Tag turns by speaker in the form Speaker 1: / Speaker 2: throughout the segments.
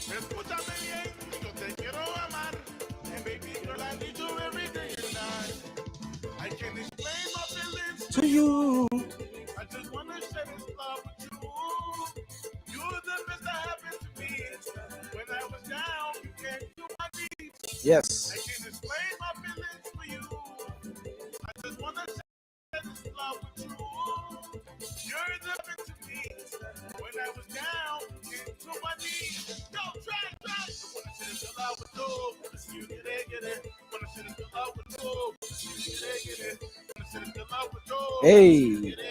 Speaker 1: Escúchame bien, yo te quiero amar. And baby girl, I need you every day and night. I can explain my feelings
Speaker 2: To you.
Speaker 1: I just wanna share this love with you. You're the best that happened to me. When I was down, you came to my knees.
Speaker 2: Yes.
Speaker 1: I can explain my feelings for you. I just wanna share this love with you. You're the best to me. When I was down, you came to my knees. Yo, try. I wanna share this love with you. Wanna see you get it. Wanna share this love with you. Wanna see you get it. Wanna share this love with you.
Speaker 2: Hey.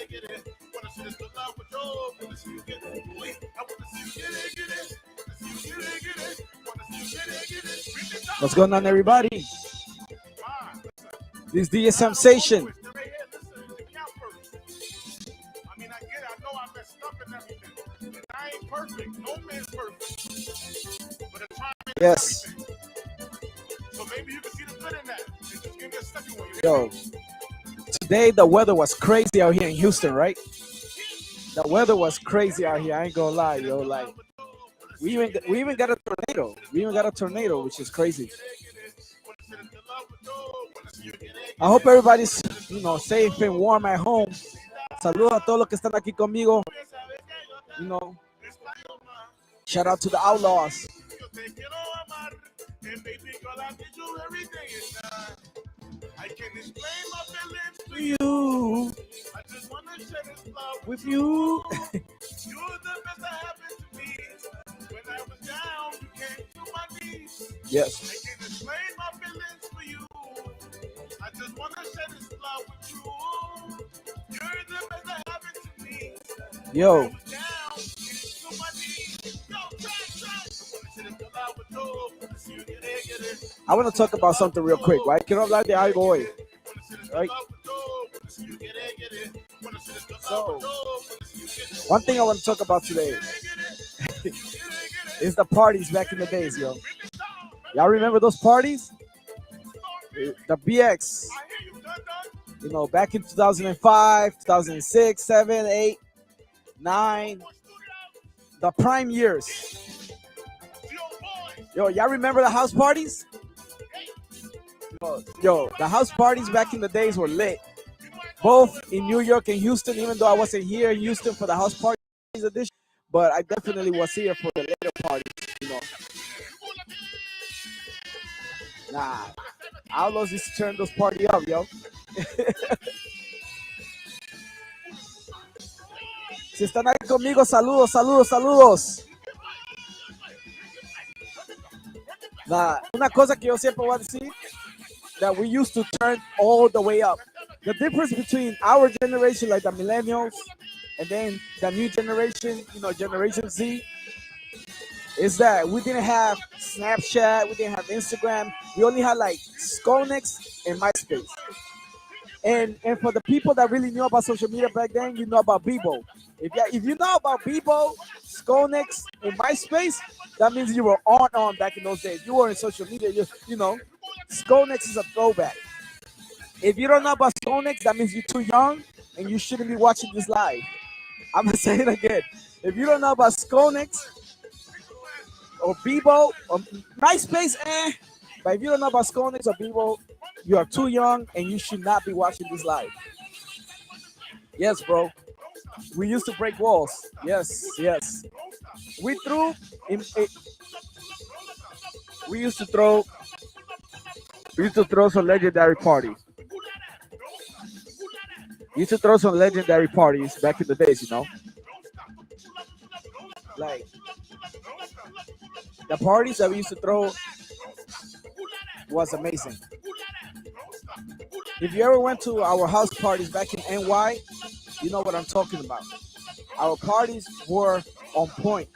Speaker 1: Get it. Wanna see this love with you. Wanna see you get it. Wait, I wanna see you get it. Wanna see you get it. Wanna see you get it.
Speaker 2: What's going on, everybody? This is the Samsation.
Speaker 1: I mean, I get it. I know I messed up and everything. And I ain't perfect. No man's perfect. But I'm trying to make
Speaker 2: Yes.
Speaker 1: everything. So maybe you can see the good in that. And just give me a second one.
Speaker 2: Yo, today the weather was crazy out here in Houston, right? The weather was crazy out here. I ain't gonna lie, yo. Like, we even got a tornado. We even got a tornado, which is crazy. I hope everybody's, safe and warm at home. Saludos a todos los que están aquí conmigo. Shout out to the Outlaws.
Speaker 1: I can explain my feelings to
Speaker 2: you.
Speaker 1: I just want to share this love
Speaker 2: with you.
Speaker 1: You're the best that happened to me. When I was down, you came to my knees.
Speaker 2: Yes.
Speaker 1: I can explain my feelings for you. I just want to share this love with you. You're the best that happened to me.
Speaker 2: Yo.
Speaker 1: When I was down, you came to my knees. Yo, try. I want to share this love with you.
Speaker 2: I want to talk about something real quick, right? Quiero hablar de algo hoy, right? So, one thing I want to talk about today is the parties back in the days, yo. Y'all remember those parties? The BX, back in 2005, 2006, 7, 8, 9, the prime years. Yo, y'all remember the house parties? Yo, the house parties back in the days were lit. Both in New York and Houston, even though I wasn't here in Houston for the house parties edition, but I definitely was here for the later parties, Nah, Outlaws used to turn those parties up, yo. Si están ahí conmigo, saludos. Una cosa que yo siempre voy a decir, that we used to turn all the way up. The difference between our generation, like the millennials, and then the new generation, Generation Z, is that we didn't have Snapchat, we didn't have Instagram, we only had like Skonex and MySpace. And for the people that really knew about social media back then, you know about Bebo. If you know about Bebo, Skonex, and MySpace, that means you were on back in those days. You were in social media, Skonex is a throwback. If you don't know about Skonex, that means you're too young and you shouldn't be watching this live. I'm gonna say it again. If you don't know about Skonex or Bebo or MySpace, but if you don't know about Skonex or Bebo, you are too young and you should not be watching this live. Yes, bro. We used to break walls. Yes. We used to throw some legendary parties. Used to throw some legendary parties back in the days, Like the parties that we used to throw was amazing. If you ever went to our house parties back in NY, you know what I'm talking about. Our parties were on point.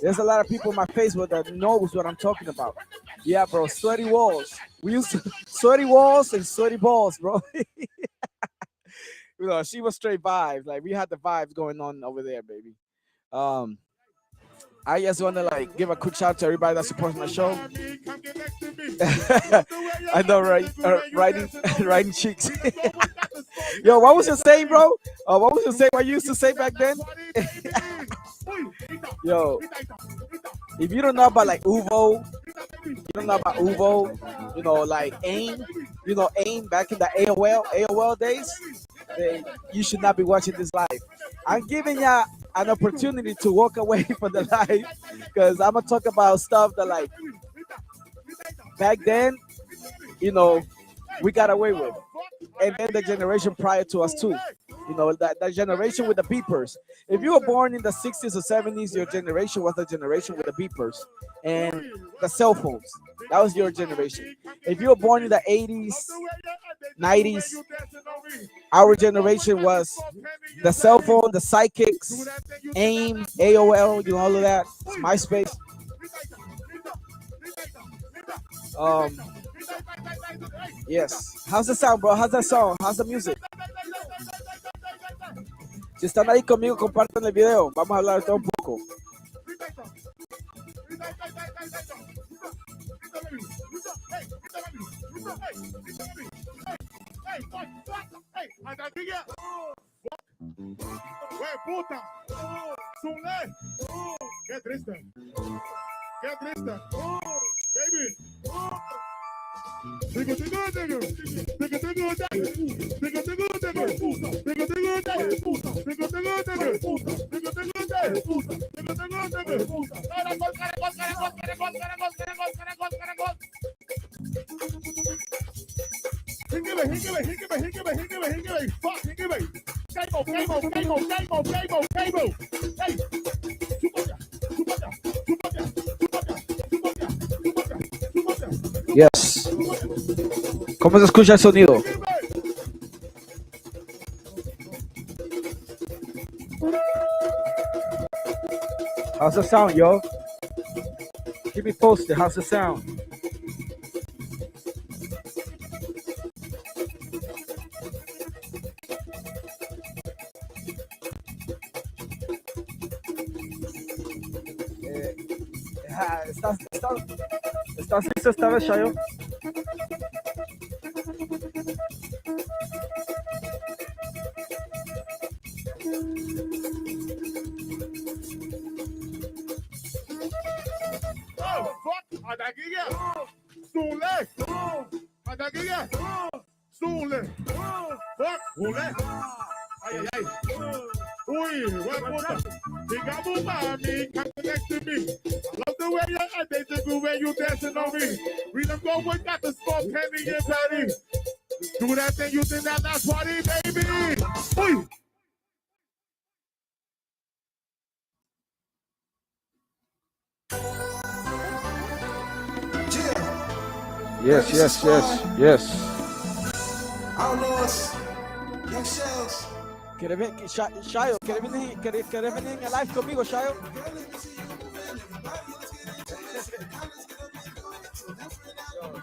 Speaker 2: There's a lot of people in my Facebook that knows what I'm talking about. Yeah, bro, sweaty walls. We used to sweaty walls and sweaty balls, bro. She was straight vibes. Like, we had the vibes going on over there, baby. I just want to give a quick shout out to everybody that supports my show. I know, right? Riding cheeks. Yo, what was you saying, bro? What was you saying? What you used to say back then? Yo, If you don't know about like Uvo, you don't know about Uvo, you know, like AIM, you know, AIM back in the AOL days, you should not be watching this live. I'm giving you an opportunity to walk away from the live because I'm gonna talk about stuff that like back then, you know, we got away with, and then the generation prior to us too. You know, that generation with the beepers. If you were born in the 60s or 70s, your generation was the generation with the beepers and the cell phones. That was your generation. If you were born in the 80s, 90s, our generation was the cell phone, the psychics, AIM, AOL, you know, all of that, MySpace. Yes. How's the sound, bro? How's that song? How's the music? Si están ahí conmigo, compartan el video. Vamos a hablar de todo un poco.
Speaker 1: Puta, Zule, qué triste, baby.
Speaker 2: Yes. ¿Cómo se escucha el sonido? How's the sound, yo? Keep me posted. How's the sound? ¿Estás listo esta vez, Shayo?
Speaker 1: Do that thing you think that's party, baby. Oy.
Speaker 2: Yes.
Speaker 3: Outlawz, young shells.
Speaker 2: Shayo, ¿quieres venir en el live conmigo, Shayo?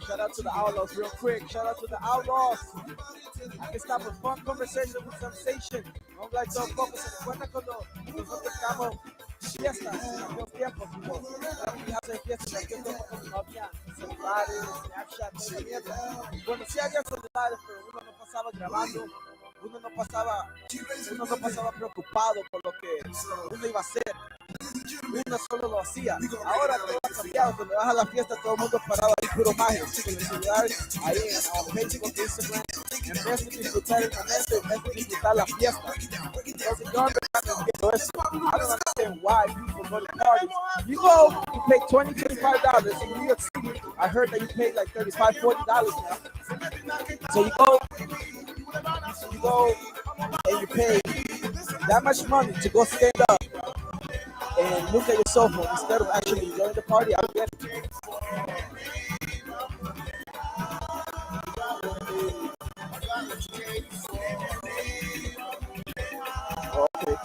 Speaker 2: Shout out to the Outlaws real quick. Shout out to the Outlaws. Aquí estamos, fun conversation with Samsation. Vamos a hablar todo un poco. Se recuerda cuando nosotros estamos fiestas en aquellos tiempos. Hace fiestas en aquellos tiempos cuando no había celulares, Snapchat, toda esa mierda. Bueno, sí había celulares, pero uno no pasaba grabando. Uno no pasaba preocupado por lo que uno iba a hacer. Uno solo lo hacía. Ahora todo ha cambiado. Cuando vas a la fiesta, todo el mundo paraba ahí puro magia. Con el celular, ahí en Facebook, Instagram. En vez de disfrutar el momento, en vez de disfrutar la fiesta. Entonces, yo no entiendo eso. I don't understand why people go to parties. You go, you pay $20, $25 in New York City. I heard that you pay like $35, $40 now. So you go and you pay that much money to go stand up and look at your cell phone instead of actually enjoying the party. I don't get it. Okay.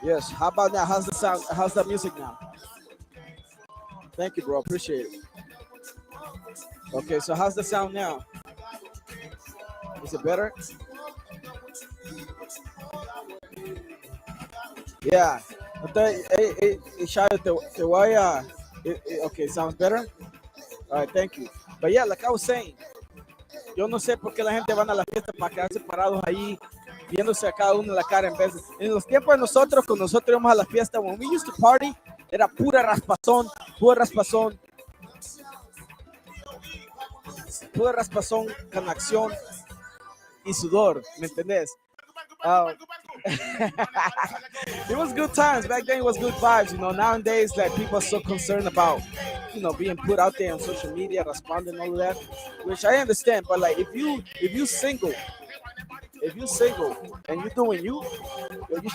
Speaker 2: Yes. How about now? How's the sound? How's the music now? Thank you, bro. Appreciate it. Okay, so how's the sound now? Is it better? Yeah. Te voy a... Okay, sounds better? All right, thank you. But yeah, like I was saying, yo no sé por qué la gente van a la fiesta para quedarse parados ahí viéndose a cada uno en la cara en vez de, en los tiempos de nosotros, cuando nosotros íbamos a la fiesta, when we used to party, era pura raspazón, con acción y sudor, ¿me entendés? It was good times back then. It was good vibes, you know. Nowadays, like, people are so concerned about, you know, being put out there on social media, responding, all of that, which I understand. But like, if you single and you're doing you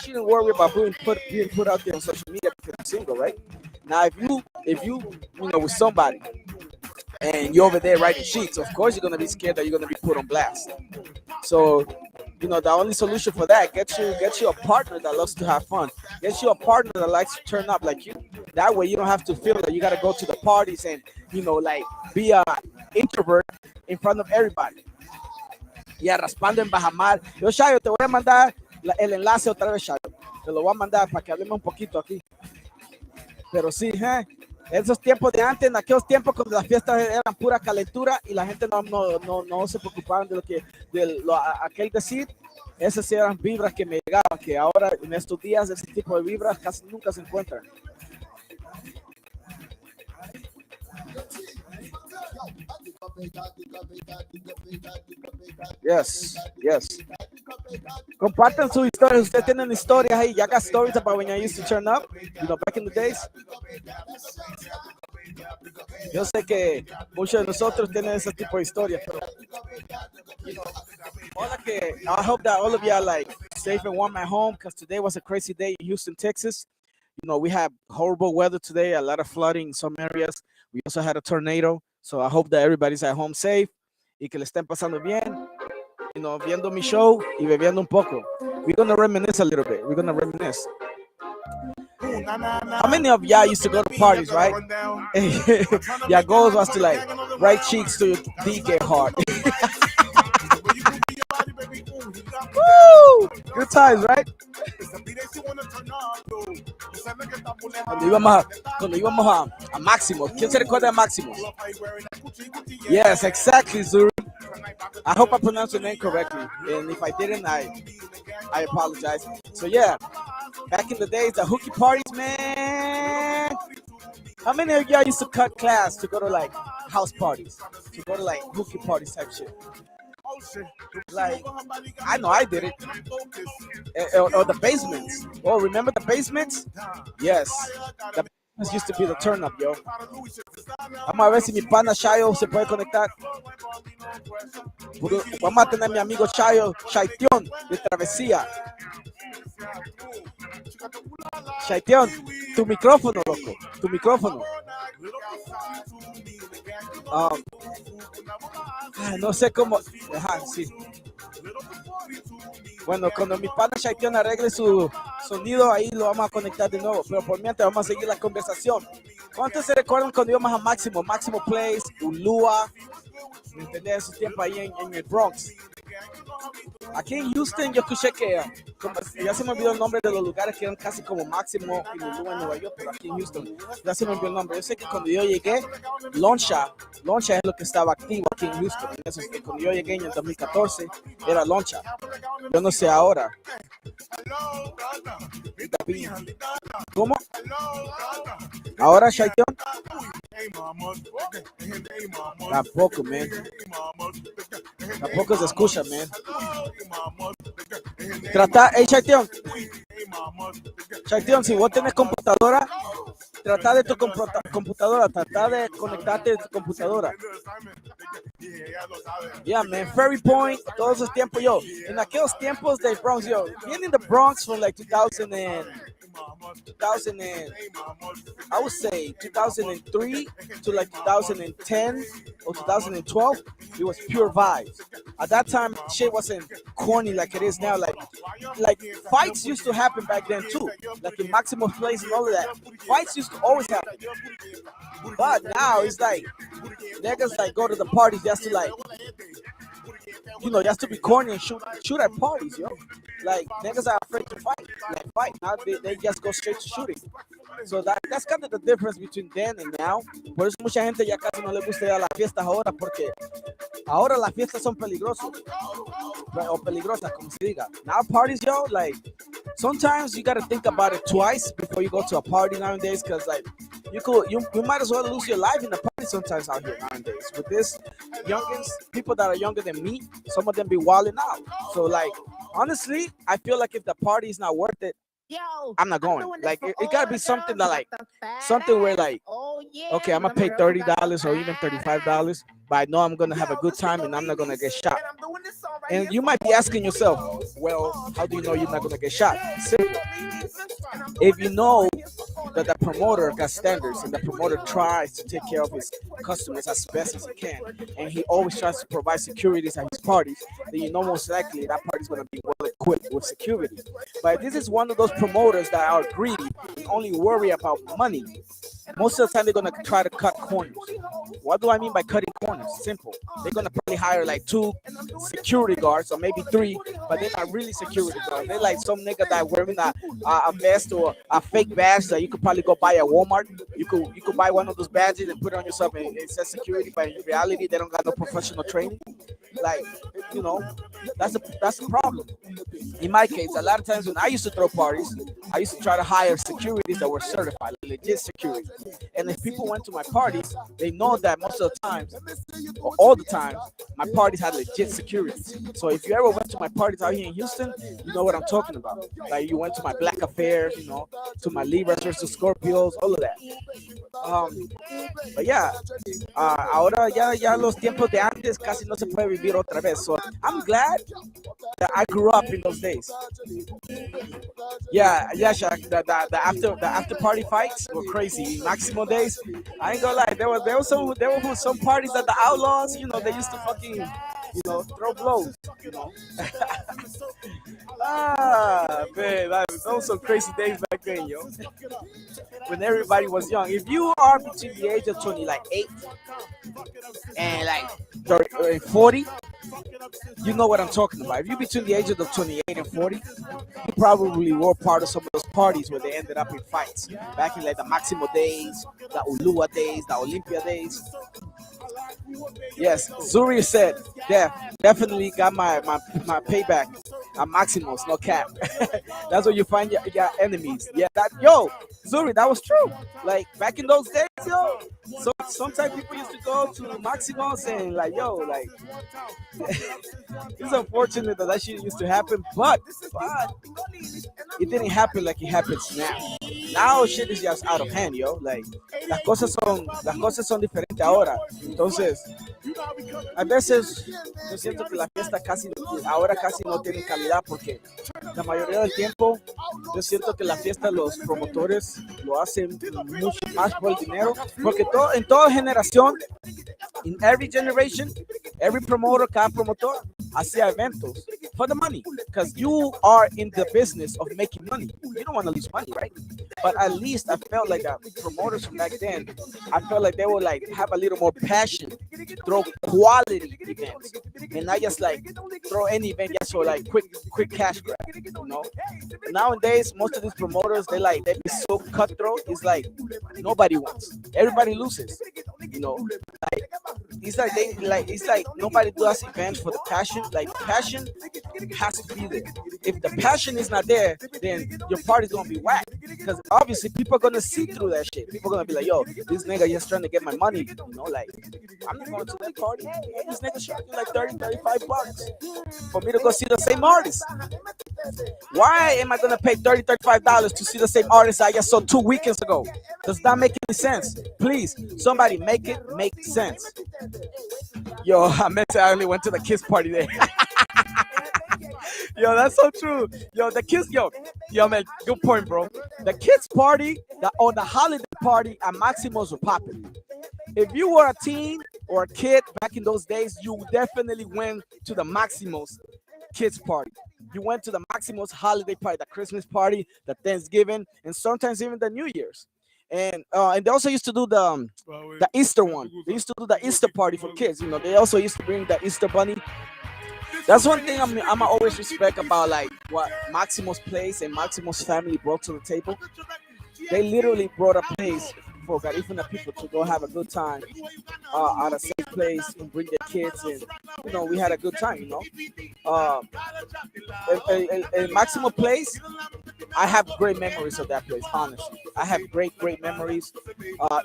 Speaker 2: shouldn't worry about being put out there on social media because you're single, right? Now, if you know, with somebody and you're over there writing sheets, of course you're gonna be scared that you're gonna be put on blast. So, you know, the only solution for that, get you a partner that loves to have fun. Get you a partner that likes to turn up like you. That way you don't have to feel that you gotta go to the parties and, you know, like, be a introvert in front of everybody. Ya raspando en Bajamar. Yo, Shayo, te voy a mandar el enlace otra vez, Shayo. Te lo voy a mandar para que hablemos un poquito aquí. Pero sí, esos tiempos de antes, en aquellos tiempos cuando las fiestas eran pura calentura y la gente no se preocupaban de aquel decir, esas eran vibras que me llegaban, que ahora en estos días ese tipo de vibras casi nunca se encuentran. Yes. Compartan sus historias. Ustedes tienen historias ahí. Ya got stories about when I used to turn up, you know, back in the days. Yo sé que muchos de nosotros tienen ese tipo de historias, pero, you know, I hope that all of you are like safe and warm at home, because today was a crazy day in Houston, Texas. You know, we had horrible weather today, a lot of flooding in some areas. We also had a tornado. So I hope that everybody's at home safe y que le estén pasando bien, you know, viendo mi show y bebiendo un poco. We're going to reminisce a little bit. How many of y'all used to go to parties, right? Your goals was to, like, write cheeks to D get hard. Woo! Good times, right? Cuando íbamos a Maximos. ¿Quién se recuerda de Maximos? Yes, exactly, Zuri. I hope I pronounced your name correctly. And if I didn't, I apologize. So yeah, back in the days, the hooky parties, man. How many of y'all used to cut class to go to, like, house parties? To go to, like, hooky parties type shit? Like, I know I did it. Or the basements. Oh, remember the basements? Yes. The basements used to be the turn up, yo. Vamos a ver si mi pana Shayo se puede conectar. Vamos a tener a mi amigo Shaition de Travesía. Shaition, tu micrófono, loco. Tu micrófono. No sé cómo. Ajá, sí. Bueno, cuando mi pana Shaition arregle su sonido, ahí lo vamos a conectar de nuevo. Pero por mientras vamos a seguir la conversación. ¿Cuántos se recuerdan cuando íbamos a Maximo Place, Ulúa? ¿Me entendés? Su tiempo ahí en el Bronx. Aquí en Houston yo escuché que, ya se me olvidó el nombre de los lugares que eran casi como Máximo y Ulúa en Nueva York, pero aquí en Houston ya se me olvidó el nombre. Yo sé que cuando yo llegué, Loncha es lo que estaba activo aquí en Houston. Cuando yo llegué en el 2014 era Loncha. Yo no sé ahora. ¿Cómo? Ahora, Shaiton. Tampoco, man. Tampoco se escucha, man. Shaiton, si vos tenés computadora, trata de tu computadora, trata de conectarte a tu computadora. Yeah, man, Ferry Point, todos esos tiempos, yo, en aquellos tiempos del Bronx, yo, being in the Bronx from like 2000 and I would say 2003 to like 2010 or 2012, it was pure vibes. At that time, shit wasn't corny like it is now. Like fights used to happen back then too, like in Maximos Place and all of that. Fights used to always happen. But now it's like niggas like go to the parties just to, like, you know, just to be corny and shoot at parties, yo. Like, niggas are afraid to fight. Now they just go straight to shooting. So that's kind of the difference between then and now. Por eso mucha gente ya casi no le gusta ir a las fiestas ahora, porque ahora las fiestas son peligrosas, o peligrosas, como se diga. Now parties, yo, like, sometimes you gotta think about it twice before you go to a party nowadays, because like you might as well lose your life in a party sometimes out here nowadays. With this youngins, people that are younger than me, some of them be wilding out. So like, honestly, I feel like if the party is not worth it, I'm not going. Like, it gotta be something that like, something where like, okay, I'm gonna pay $30 or even $35, but I know I'm gonna have a good time and I'm not gonna get shot. And you might be asking yourself, well, how do you know you're not gonna get shot? Simple. If you know that the promoter got standards and the promoter tries to take care of his customers as best as he can, and he always tries to provide securities at his parties, then you know most likely that party's gonna be well equipped with security. But this is one of those promoters that are greedy and only worry about money. Most of the time, they're gonna try to cut corners. What do I mean by cutting corners? Simple. They're gonna probably hire like 2 security guards or maybe 3, but they're not really security guards. They're like some nigga that wearing a vest or a fake badge that you could probably go buy at Walmart. You could buy one of those badges and put it on yourself and it says security, but in reality, they don't got no professional training. Like, you know, that's a problem. In my case, a lot of times when I used to throw parties, I used to try to hire securities that were certified, legit security. And if people went to my parties, they know that most of the times, or all the time, my parties had legit security. So if you ever went to my parties out here in Houston, you know what I'm talking about. Like, you went to my Black Affairs, you know, to my Libras versus Scorpios, all of that. But yeah, ahora ya los tiempos de antes casi no se puede vivir otra vez. So I'm glad that I grew up in those days. Yeah, Shaq, the after party fights were crazy. Maximo days, I ain't gonna lie, there were some parties at the Outlaws, you know, they used to fucking, you know, throw blows, you know. Man, those were some crazy days back then, yo. When everybody was young. If you are between the age of 28 and like 30, 40, you know what I'm talking about. If you're between the ages of 28 and 40, you probably were part of some of those parties where they ended up in fights. Back in like the Maximo days, the Ulua days, the Olympia days. Yes, Zuri said, yeah, definitely got my payback at Maximos, no cap. That's where you find your enemies. Yeah, Zuri, that was true. Like, back in those days, yo, so sometimes people used to go to Maximos and like, yo, like, it's unfortunate that shit used to happen, but it didn't happen like it happens now. Now shit is just out of hand, yo. Like, las cosas son diferentes ahora. Entonces, a veces yo siento que la fiesta ahora casi no tiene calidad, porque la mayoría del tiempo yo siento que la fiesta los promotores lo hacen mucho más por el dinero, porque en toda generación, in every generation, every promoter, cada promotor hacía eventos for the money, because you are in the business of making money. You don't want to lose money, right? But at least I felt like promoters from back then, I felt like they would like have a little more passion to throw quality events and not just like throw any event just for like quick cash grab, you know. Nowadays, most of these promoters, they be so cutthroat. It's like nobody wins, everybody loses, you know. Like, it's like nobody does events for the passion. Like, passion has to be there. If the passion is not there, then your party's gonna be whack, because obviously people are gonna see through that shit. People are gonna be like, yo, this nigga just trying to get my money, you know. Like, I'm not going to that party. Hey, this nigga charging like $30-$35 for me to go see the same artist. Why am I gonna pay $30-$35 to see the same artist I just saw 2 weekends ago? Does that make any sense? Please, somebody make it make sense. Yo, I meant to, I only went to the Kiss party there. Yo, that's so true. Yo, the Kiss, yo, man, good point, bro. The Kids party, the holiday party at Maximos were popping. If you were a teen or a kid back in those days, you definitely went to the Maximos Kids party. You went to the Maximos holiday party, the Christmas party, the Thanksgiving, and sometimes even the New Year's. And they also used to do the Easter one. They used to do the Easter party for kids. You know, they also used to bring the Easter bunny. That's one thing I'm always respect about like what Maximos Place and Maximos family brought to the table. They literally brought a place for Garifuna people to go have a good time at a safe place and bring their kids, and we had a good time. In Maximo Place, I have great memories of that place. Honestly, I have great memories.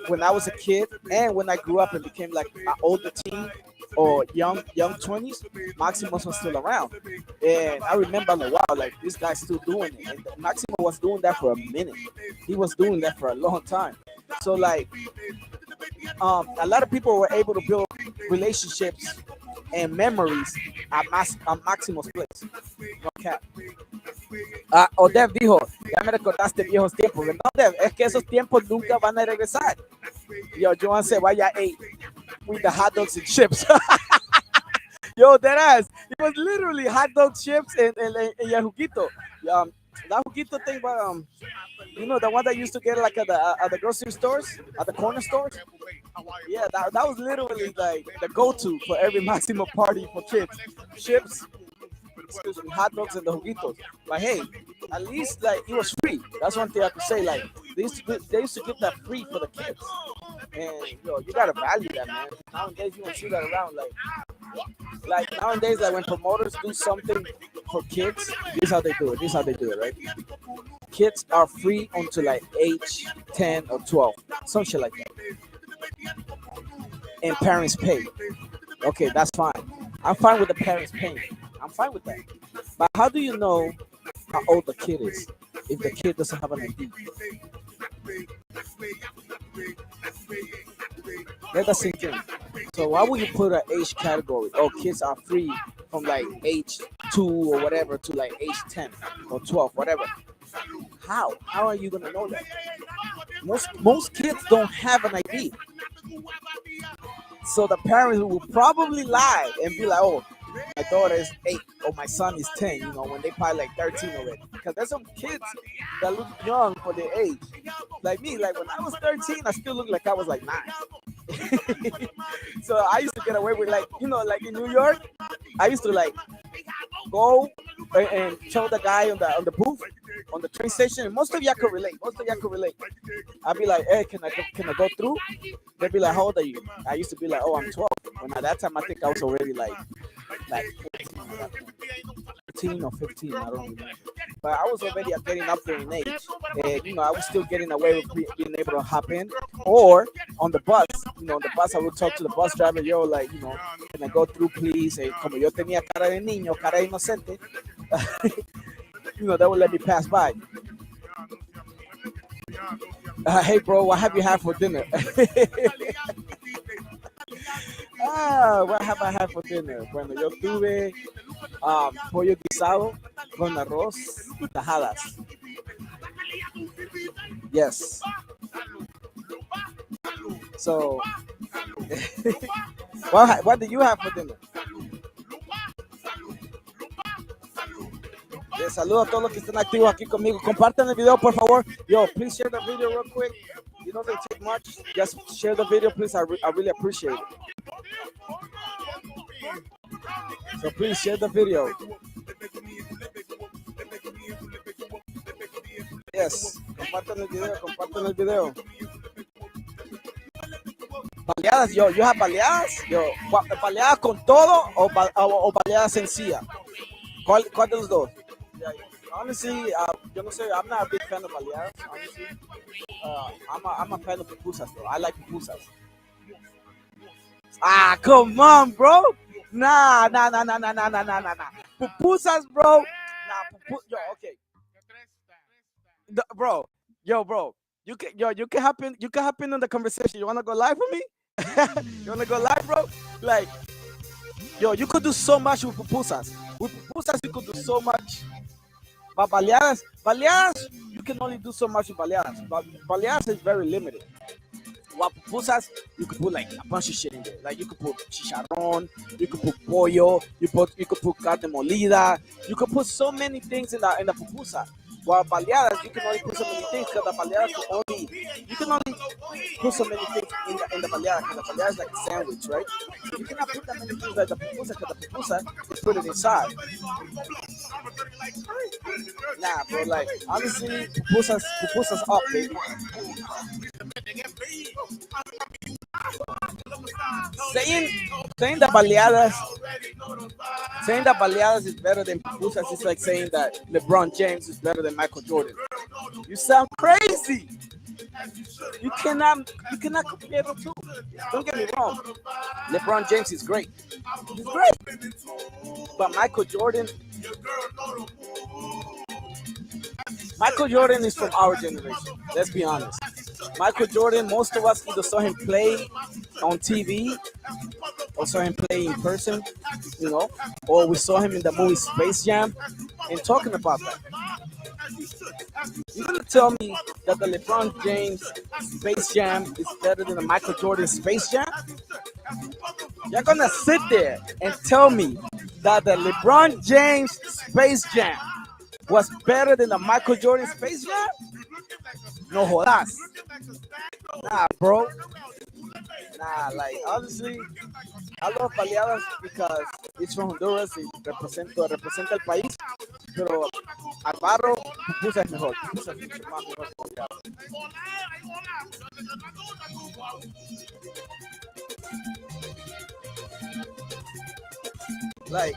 Speaker 2: When I was a kid and when I grew up and became like an older teen or young 20s, Maximus was still around, and I remember like, wow, like this guy's still doing it. And Maximo was doing that for a minute. He was doing that for a long time. So like, a lot of people were able to build relationships and memories at Maximus Place. No cap. Odev dijo, ya me recordaste viejos tiempos. No, Odev, es que esos tiempos nunca van a regresar. Yo, Joan se vaya ate with the hot dogs and chips. Yo, that ass. It was literally hot dog chips and juguito. That juguito thing, but the one that used to get like at the grocery stores, at the corner stores. Yeah, that was literally like the go-to for every Maximo party for kids. Chips, hot dogs, and the juguitos. But hey, at least like it was free. That's one thing I could say. Like they used to give that free for the kids, and you gotta value that, man. Nowadays you don't see that around. Like nowadays, like when promoters do something for kids, this is how they do it. Right? Kids are free until like age 10 or 12, some shit like that. And parents pay. Okay, that's fine. I'm fine with the parents paying. I'm fine with that. But how do you know how old the kid is if the kid doesn't have an ID? Let that sink in. So why would you put an age category? Oh, kids are free from like age 2 or whatever to like age 10 or 12, whatever. How? How are you gonna know that? Most kids don't have an ID. So the parents will probably lie and be like, oh, my daughter is 8 or my son is 10, when they probably like 13 already. Because there's some kids that look young for their age. Like me, like when I was 13, I still look like I was like 9. So I used to get away with like in New York, I used to like go and show the guy on the booth on the train station, and most of y'all could relate. I'd be like, hey, can I go through? They'd be like, how old are you? I used to be like, oh, I'm 12. And at that time, I think I was already like 14 or 15, I don't remember. But I was already getting up there in age, and I was still getting away with being able to hop in, or on the bus. On the bus I would talk to the bus driver, yo, like, can I go through, please? And como yo tenía cara de niño, cara de inocente, they would let me pass by. Hey, bro, what have you had for dinner? What have I had for dinner? Bueno, yo tuve pollo guisado con arroz y tajadas. Yes. So, what did you have for dinner? Saludos a todos los que están activos aquí conmigo. Compartan el video, por favor. Yo, please share the video real quick. You don't take much. Just share the video, please. I really appreciate it. So please share the video. Yes, compartan el video. Baleadas, yo have baleadas. Baleadas con todo o baleadas sencilla. ¿Cuál de los dos? Honestly, yo no sé. I'm not a big fan of baleadas. Honestly, I'm a fan of pupusas though. I like pupusas. Come on, bro. Nah. Pupusas, bro. Yo, okay. Bro. You can hop in on the conversation. You wanna go live with me? You wanna go live, bro? Like, you could do so much with pupusas. With pupusas, you could do so much. But baleadas, you can only do so much with baleadas. But baleadas is very limited. While pupusas, you could put like a bunch of shit in there. Like you could put chicharrón, you could put pollo, you could put carne molida. You could put so many things in the pupusa. While baleadas, you can only put so many things because the baleadas you can only put so many things in the baleada because the baleada is like a sandwich, right? You cannot put that many things like the pupusa because the pupusa is put it inside. Nah, bro, like, honestly, pupusas up, baby. Saying, saying that baleadas, saying that baleadas is better than pupusas is like saying that LeBron James is better than Michael Jordan. You sound crazy. You cannot compare the two. Don't get me wrong. LeBron James is great. He's great. But Michael Jordan is from our generation. Let's be honest. Michael Jordan, most of us either saw him play on TV or saw him play in person, or we saw him in the movie Space Jam and talking about that. You're gonna tell me that the LeBron James Space Jam is better than the Michael Jordan Space Jam? You're gonna sit there and tell me that the LeBron James Space Jam was better than the Michael Jordan Space Jam? No jodas. Nah, bro. Nah, like, honestly, I love baleadas because it's from Honduras y representa el país, pero al barro, pupusa es mejor. Pupusa es mucho más mejor que baleadas. Like,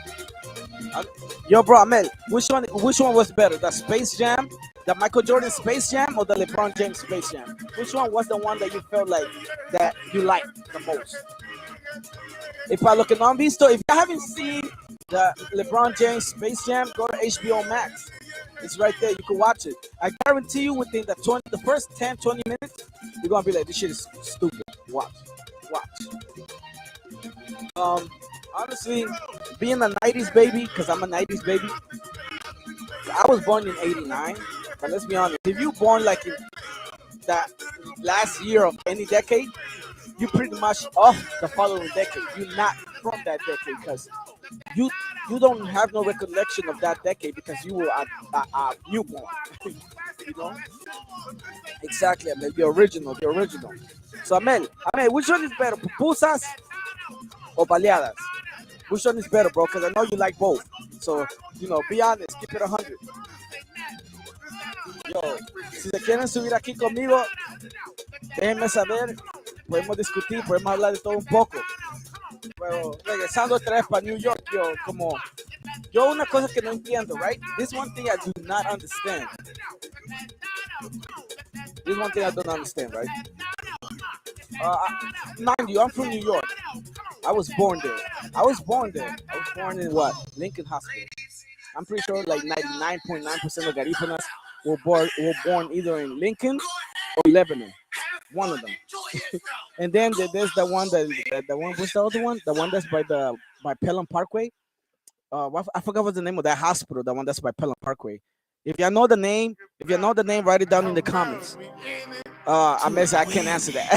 Speaker 2: yo, bro, Amel, which one was better, the Space Jam, the Michael Jordan Space Jam, or the LeBron James Space Jam? Which one was the one that you felt like that you liked the most? If I look at visto, if you haven't seen the LeBron James Space Jam, go to HBO Max. It's right there. You can watch it. I guarantee you, within the first 10, 20 minutes, you're gonna be like, this shit is stupid. Watch. Honestly, being a 90s baby, because I'm a 90s baby, I was born in 89, but let's be honest, if you born like in that last year of any decade, you pretty much off the following decade. You're not from that decade because you don't have no recollection of that decade because you were a newborn. Exactly, Amel, the original. So Amel, which one is better, pupusas or baleadas? Which one is better, bro? Because I know you like both. So, be honest, keep it 100. Yo, si se quieren subir aquí conmigo, déjenme saber. Podemos discutir, podemos hablar de todo un poco. Pero regresando otra vez para New York, yo una cosa que no entiendo, right? This one thing I do not understand. Right? Mind you, I'm from New York. I was born there. I was born in what? Lincoln Hospital. I'm pretty sure like 99.9% of Garifunas were born either in Lincoln or Lebanon. One of them. And then there's the one what's the other one? The one that's by Pelham Parkway. I forgot what's the name of that hospital, the one that's by Pelham Parkway. If you know the name, write it down in the comments. I can't answer that.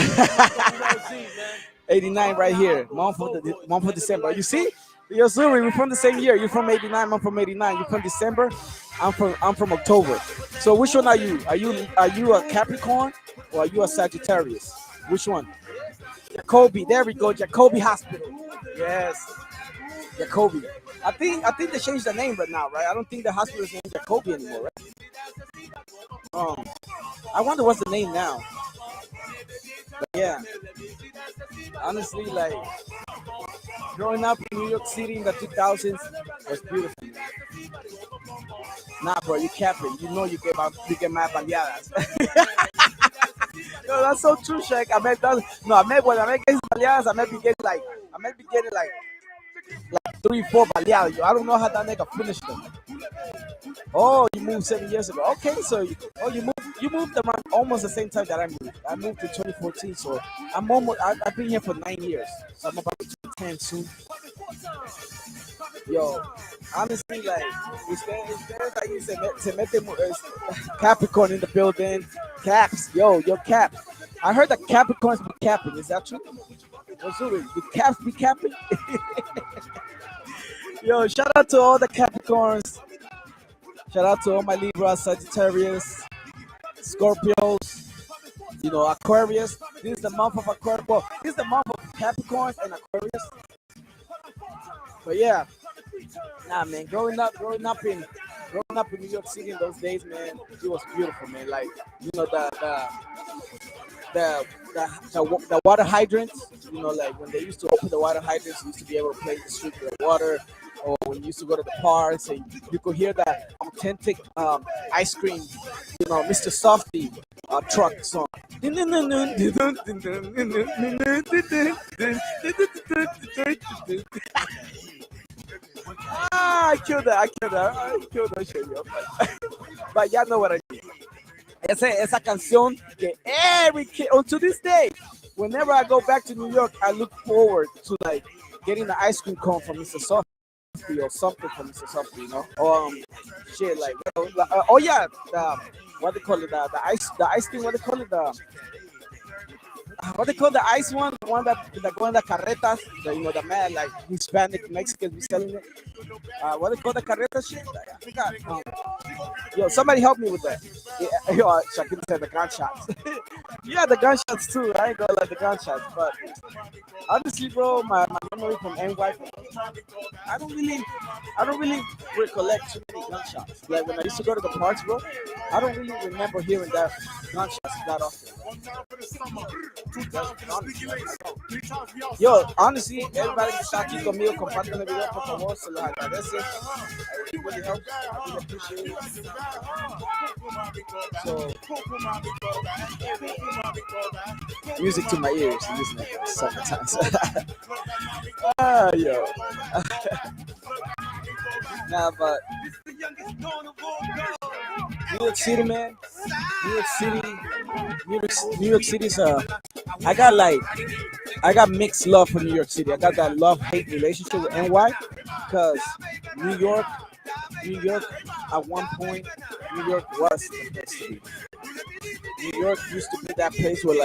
Speaker 2: 89 right here, month of December. You see? Yo, Zuri, we're from the same year. You're from 89, I'm from 89. You're from December, I'm from October. So which one are you? Are you a Capricorn or are you a Sagittarius? Which one? Jacoby. There we go. Jacoby Hospital. Yes. Jacoby. I think they changed the name right now, right? I don't think the hospital is named Jacoby anymore, right? I wonder what's the name now. But yeah, honestly, like growing up in New York City in the 2000s was beautiful. Man. Nah, bro, you capping. You know you get mad baleadas. No, that's so true, Shaq. When I make baleadas, I may be getting like 3-4 baleadas. I don't know how that nigga finished them. Oh, you moved 7 years ago. Okay, so you moved around almost the same time that I moved. I moved in 2014, so I've been here for 9 years. So I'm about to turn 10 soon. Yo, honestly, like, ustedes ahí se meten Capricorn in the building. Caps, yo, Caps. I heard that Capricorns be capping. Is that true? Missouri, the Caps be capping? Yo, shout out to all the Capricorns. Shout out to all my Libras, Sagittarius, Scorpios, Aquarius. This is the month of Aquarius. Well, this is the month of Capricorns and Aquarius. But yeah, Nah, man, growing up in New York City in those days, man, it was beautiful, man. Like, you know, the the water hydrants, you know, like when they used to open the water hydrants, you used to be able to play in the street with the water, or when you used to go to the parks and you could hear that authentic ice cream, you know, Mr. Softy truck song. I killed that shit, yo. But y'all know what I mean. Esa canción que every kid, to this day, whenever I go back to New York, I look forward to like getting the ice cream cone from Mr. Softy or something from Mr. Softy, you know? Or shit like, oh yeah, what they call it, the ice cream, what they call it, what they call the ice one, the one that go in the carretas, you know, the man like Hispanic Mexicans be selling it. What they call the carreta shit? I forgot. Yo, somebody help me with that. Yeah, yo, Shakira said the gunshots. Yeah, the gunshots too. I ain't gonna like the gunshots, but honestly, bro, my memory from NY, I don't really recollect too many gunshots. Like when I used to go to the parks, bro, I don't really remember hearing that gunshots that often. Yo, honestly, everybody que está aquí conmigo, compartan el video, por favor, se los agradece. It really helps. I really appreciate it. So, music to my ears in this nigga sometimes. Yo. Nah, but New York City, man. New York City's I got mixed love for New York City. I got that love-hate relationship with NY because New York at one point, New York was the best city. New York used to be that place where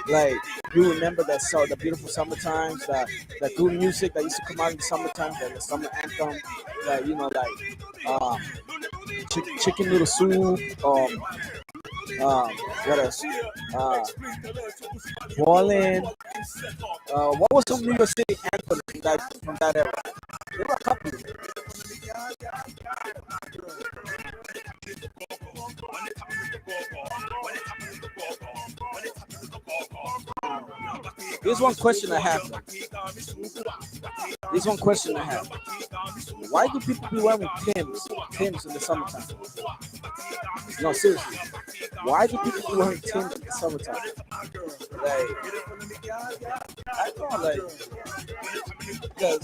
Speaker 2: like you remember the beautiful summer times, the good music that used to come out in the summertime, the summer anthem, like you know, like chicken noodle soup, what else? Ballin'. What was some New York City anthem from that era? There were a couple. Here's one question I have. Why do people be wearing Timbs in the summertime? No, seriously. Why do people be wearing Timbs in the summertime? Like, I don't know, like, because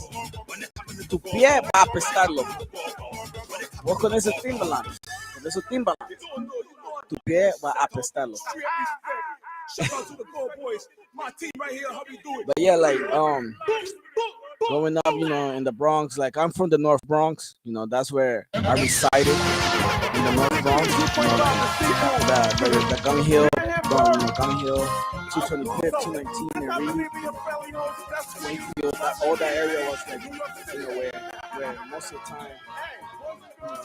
Speaker 2: tu pie va a apestarlo. Vos con ese Timberland, tu pie va a apestarlo. But yeah, like growing up, you know, in the Bronx, like I'm from the North Bronx, you know, that's where I resided in the North Bronx. You know, the Gun Hill, 225th, 219, and Reed, Wakefield, all that area was like, you know, where most of the time, you know,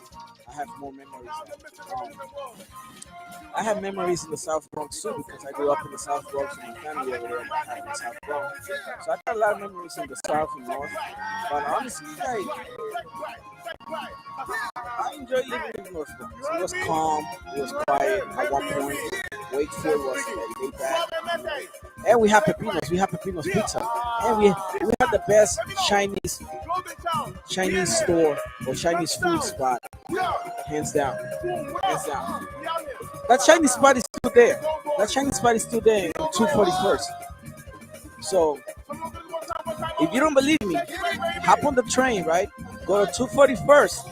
Speaker 2: I have more memories. I have memories in the South Bronx too because I grew up in the South Bronx and my family over there in the South Bronx. So I got a lot of memories in the South and North. But honestly, like, I enjoy living in North Bronx. It was calm, it was quiet. At one point, Wakefield was like laid back. And we have Pepinos. We have Pepinos Pizza. And we have the best Chinese store or Chinese food spot. Hands down. That Chinese spot is still there. In 241st. So, if you don't believe me, hop on the train, right? Go to 241st.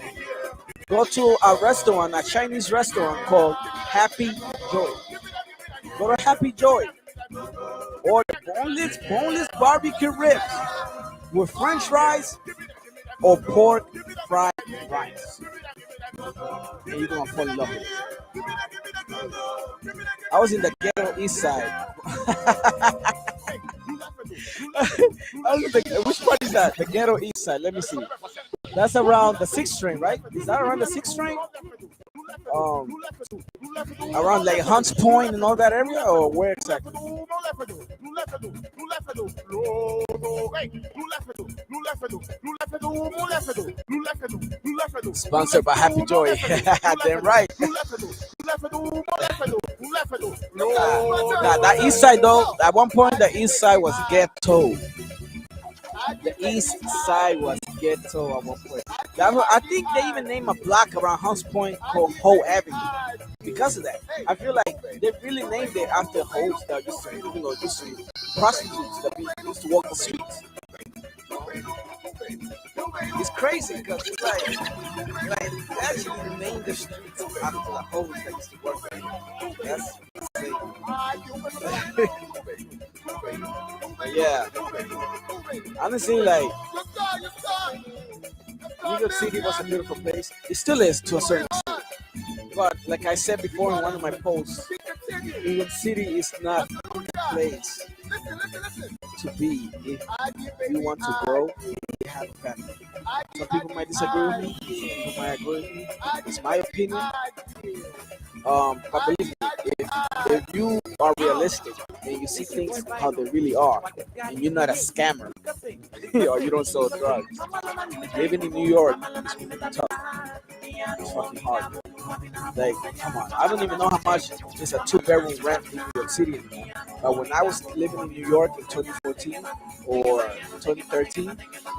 Speaker 2: Go to a Chinese restaurant called Happy Joy. Go to Happy Joy. Order boneless barbecue ribs with French fries or pork fried rice. And you're gonna fall in love with it. I was in the ghetto east side. Which part is that? The ghetto east side. Let me see. That's around the 6th train, right? Is that around the 6th train? Around like Hunts Point and all that area, or where exactly? Sponsored by Happy Joy. Damn right. That East Side though, at one point the East Side was ghetto. The East Side was ghetto at one point. I think they even named a block around Hunts Point called Hoe Avenue because of that. I feel like they really named it after hoes that used to, used to prostitutes that used to walk the streets. It's crazy because it's like they actually named the streets after the hoes that used to work there. That's insane. Yeah. Honestly, like New York City was a beautiful place. It still is to a certain extent. But like I said before in one of my posts, New York City is not a place to be if you want to grow and you have a family. Some people might disagree with me, some people might agree with me. It's my opinion. But believe me, if you are realistic and you see things how they really are, and you're not a scammer or you don't sell drugs, living in New York is really tough. It's fucking hard. Like, come on. I don't even know how much is a 2-bedroom rent in New York City anymore. But when I was living in New York in 2014 or 2013,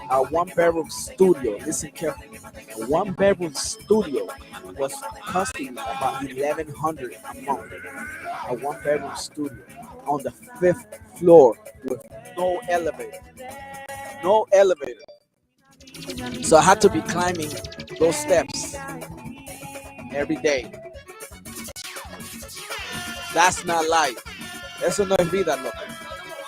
Speaker 2: a 1-bedroom studio, listen carefully, a 1-bedroom studio was costing about $1,100 a month. A 1-bedroom studio on the 5th floor with no elevator. No elevator. So I had to be climbing those steps every day. That's not life. Eso no es vida, loco.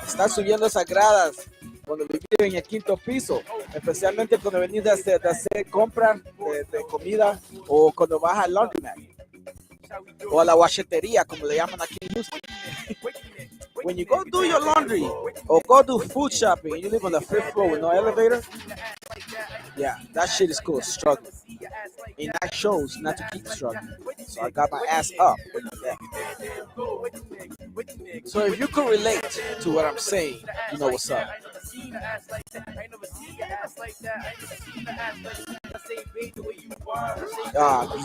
Speaker 2: Estás subiendo esas gradas cuando vivís en el 5º piso, especialmente cuando venís de hacer compras de comida o cuando vas al laundromat o a la guachetería, como le llaman aquí en Houston. When you go do your laundry or go do food shopping and you live on the 5th floor with no elevator, yeah, that shit is cool, struggling. And that shows not to keep struggling. So I got my ass up. Yeah. So if you could relate to what I'm saying, you know what's up.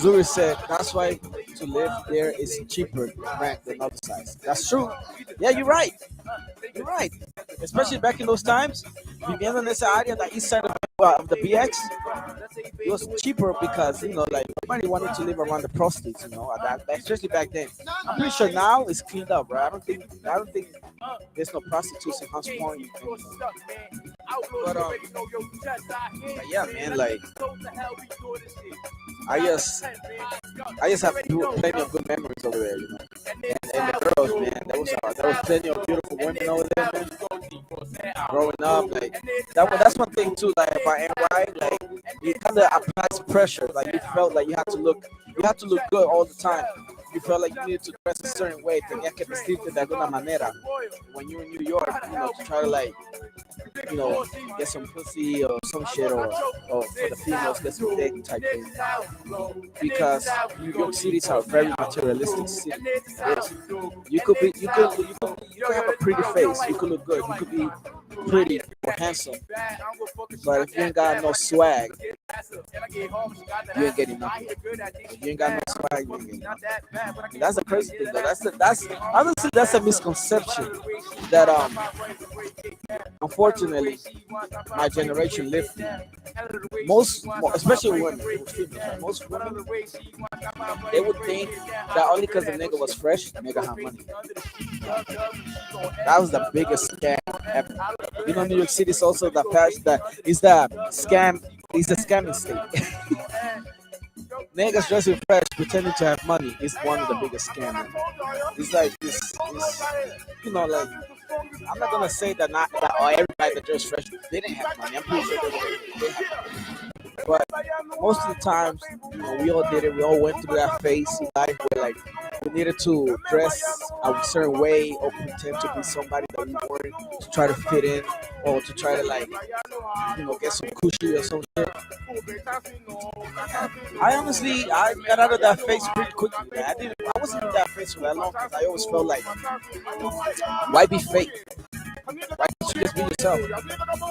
Speaker 2: Zuri said that's why to live there is cheaper rent than other sides. That's true. Yeah, you're right. You're right. Especially back in those times, viviendo en esa área, the east side of the BX, it was cheaper because like nobody wanted to live around the prostitutes, especially back then. I'm pretty sure now it's cleaned up, right? I don't think there's no prostitutes in Hunts Point anymore. But yeah, man, like I just have plenty of good memories over there, and the girls, man, there was plenty of beautiful women over there, man. Growing up, like that's one thing too, like about NY, like it kind of applies pressure, like you felt like you had to look good all the time. You felt like you needed to dress a certain way, tenías que vestirte de alguna manera. When you're in New York, to try to like, get some pussy or some shit, or for the females, get some dick type thing. Because New York cities are very materialistic city. Yes. You could have a pretty face, you could look good, you could be pretty or handsome, but if you ain't got no swag, you ain't getting nothing. If you ain't got no swag, you ain't getting nothing. And that's a crazy thing, though. That's honestly that's a misconception that unfortunately my generation lived through. Especially women, most women, they would think that only because the nigga was fresh, the nigga had money. That was the biggest scam ever. New York City is also the scam. It's a scamming state. Niggas dressing fresh, pretending to have money is one of the biggest scams. It's like this, like I'm not gonna say that everybody that dressed fresh didn't have money. I'm pretty sure they had money. But most of the times, we all did it. We all went through that phase in life where like we needed to dress a certain way or pretend to be somebody that we weren't, to try to fit in or to try to like, get some cushy or some shit. I got out of that phase pretty quickly, man. I wasn't in that phase for that long because I always felt like, why be fake? Why don't you just be yourself?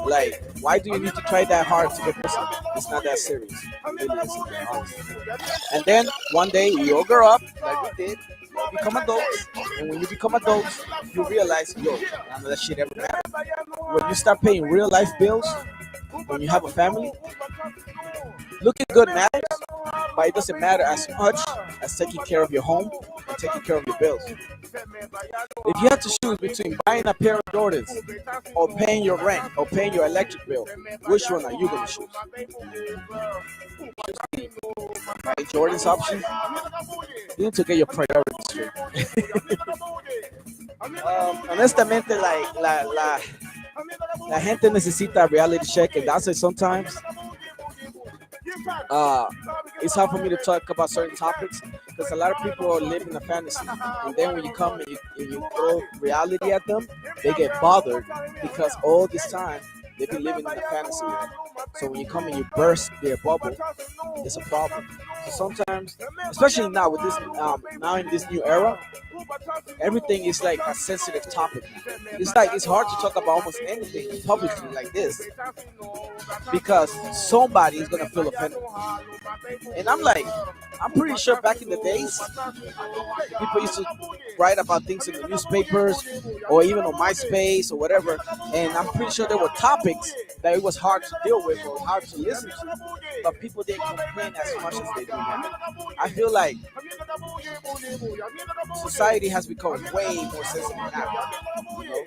Speaker 2: Like, why do you need to try that hard to get pussy? It's not that serious. It really isn't, honestly. And then one day we all grow up, like we did. We all become adults, and when you become adults, you realize, yo, none of that shit ever mattered. When you start paying real life bills, when you have a family, looking good matters, but it doesn't matter as much as taking care of your home and taking care of your bills. If you have to choose between buying a pair of Jordans or paying your rent or paying your electric bill, which one are you going to choose? Buy Jordan's option? You need to get your priorities straight. Honestamente, like, la gente necesita reality check, and that's it sometimes. It's hard for me to talk about certain topics because a lot of people are living a fantasy, and then when you come and you throw reality at them, they get bothered because all this time they've been living in a fantasy world. So when you come and you burst their bubble, it's a problem. So sometimes, especially now with this, now in this new era, everything is like a sensitive topic. It's like it's hard to talk about almost anything publicly like this because somebody is gonna feel offended. And I'm pretty sure back in the days, people used to write about things in the newspapers or even on MySpace or whatever, and I'm pretty sure there were topics that it was hard to deal with or hard to listen to, but people didn't complain as much as they do now. I feel like society has become way more sensitive now, you know?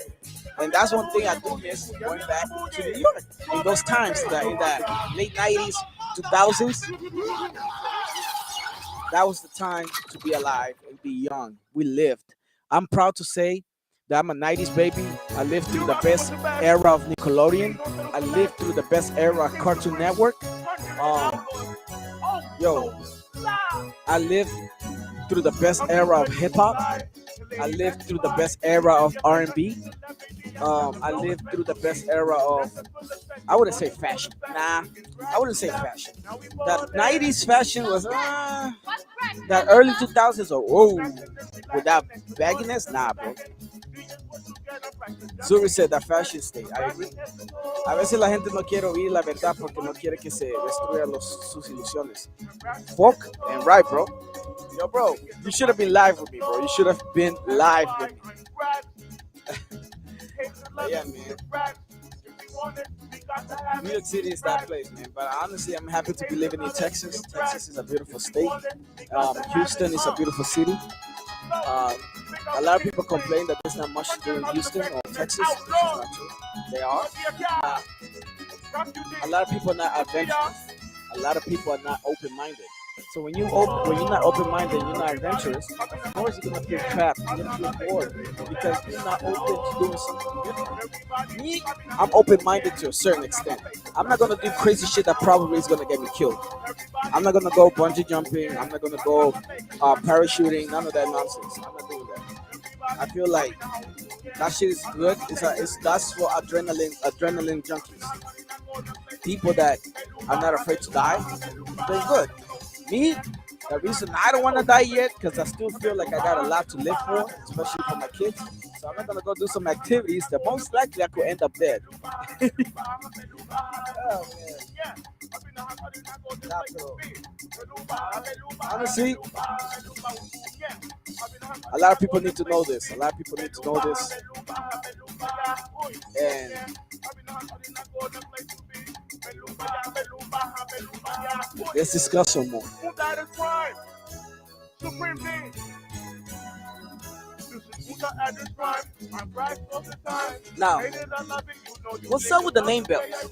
Speaker 2: And that's one thing I do miss going back to New York in those times, in the late 90s, 2000s. That was the time to be alive and be young. We lived. I'm proud to say that I'm a 90s baby. I lived through the best era of Nickelodeon. I lived through the best era of Cartoon Network. I lived through the best era of hip hop. I lived through the best era of R&B. I lived through the best era of, I wouldn't say fashion. Nah, I wouldn't say fashion. That 90s fashion was, that early 2000s, whoa, with that bagginess, nah, bro. Zuri said that fashion state. I agree. A veces la gente no quiere oír la verdad porque no quiere que se destruyan sus ilusiones. Fuck and right, bro. Yo, bro, you should have been live with me, bro. You should have been live with me. Yeah, man. New York City is that place, man. But honestly, I'm happy to be living in Texas. Texas is a beautiful state. Houston is a beautiful city. A lot of people complain that there's not much to do in Houston or Texas, which is not true. They are. A lot of people are not adventurous. A lot of people are not open-minded. So when you're not open-minded, you're not adventurous, of course you're gonna feel trapped, you're gonna feel bored because you're not open to doing something different. Me, I'm open-minded to a certain extent. I'm not gonna do crazy shit that probably is gonna get me killed. I'm not gonna go bungee jumping. I'm not gonna go parachuting. None of that nonsense. I'm not doing that. I feel like that shit is good. That's for adrenaline junkies. People that are not afraid to die, they're good. Me, the reason I don't want to die yet, because I still feel like I got a lot to live for, especially for my kids. So I'm not going to go do some activities that most likely I could end up dead. Oh, man. Honestly, a lot of people need to know this. And let's discuss some more. Now, what's up with the name belts?